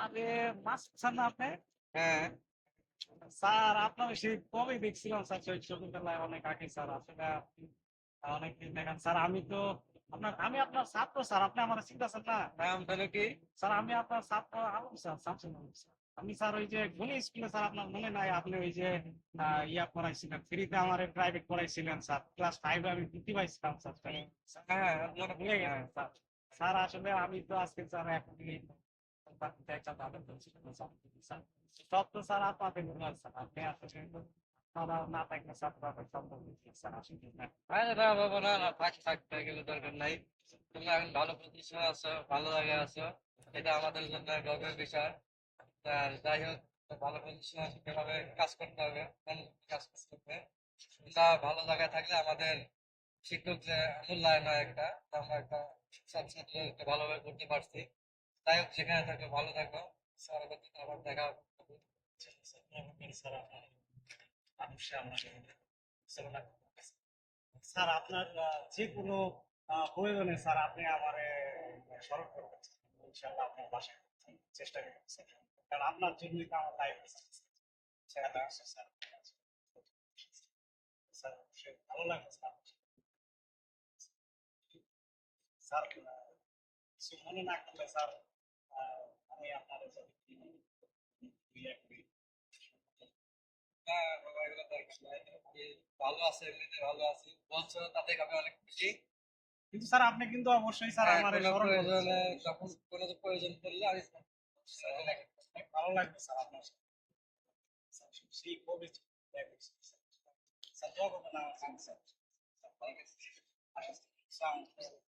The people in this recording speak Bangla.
আরে মাছ খান না আপনি? হ্যাঁ। স্যার আপনার সেই কবে দেখছিলাম স্যার, সেই ছোটবেলায় অনেক আগে স্যার। আসলে আপনি অনেকদিন দেখেন স্যার। আমি আপনার ছাত্র স্যার, আপনি আমার চিন্তাছেন না? নাম ধরে কি? স্যার আমি আপনার ছাত্র আলম স্যার, শামসুল আলম স্যার। আমি স্যার ওই যে গণি স্কুলে স্যার, আপনার মনে নাই? আপনি ওই যে ইয়া পড়াইছিলেন ফ্রিতে, আমার প্রাইভেট পড়াইছিলেন স্যার। ক্লাস 5 আমি ভর্তি পাইছিলাম স্যার। হ্যাঁ, মনে ভুলে হ্যাঁ। গেছেন স্যার? স্যার আসলে আমি তো আজকে স্যার এখন সব তো স্যার আপনাদের গুণার স্যার। আপনি আসলে আপনারা না থাকলে স্যার আপনাদের সম্ভব হচ্ছে স্যার। আসলে না। আরে না বাবা, না না, থাকতে গেলে দরকার নাই। তুমি এখন ভালো প্রতিষ্ঠানে আছো, ভালো জায়গায় আছো, এটা আমাদের জন্য গর্বের বিষয়। আর যাই হোক, ভালো প্রতিষ্ঠানে আছো, সেভাবে কাজ করতে হবে, কাজ করতে হবে। আমরা ভালো জায়গায় থাকলে আমাদের শিক্ষক যে মূল্যায়ন হয় একটা, আমরা একটা ছাত্রছাত্রীদেরকে ভালোভাবে করতে পারছি। যাই হোক, যেখানে থাকো ভালো থাকো। স্যার আবার দেখা হবে। স্যার আপনার মানুষে আমাকে স্যার আপনার যে কোনো প্রয়োজনে স্যার আপনি আমার স্মরণ করবেন। ইনশাআল্লাহ আপনার বাসায় চেষ্টা করবেন স্যার। কারণ আপনার জন্যই তো আমার লাইফ স্যার। স্যার স্যার অবশ্যই ভালো লাগে স্যার। স্যার কিছু মনে না করলে স্যার, আমি আপনার হ্যাঁ বাবা, এগুলো দরকার নাই। ভালো আছে, এমনিতে ভালো আছি বলছো, তাতে আমি অনেক খুশি। কিন্তু স্যার আপনি কিন্তু অবশ্যই স্যার হ্যাঁ, আমার কোনো স্মরণ করবেন প্রয়োজনে, স্যার। যখন কোনো প্রয়োজন পড়লে আমি অনেক ভালো লাগবে স্যার আপনার সাথে। স্যার সেই কবে দেখা করছি স্যার। স্যার দোয়া করবেন আমার জন্য স্যার। স্যার ভালো লাগছে। আসলে, আসসালামু আলাইকুম।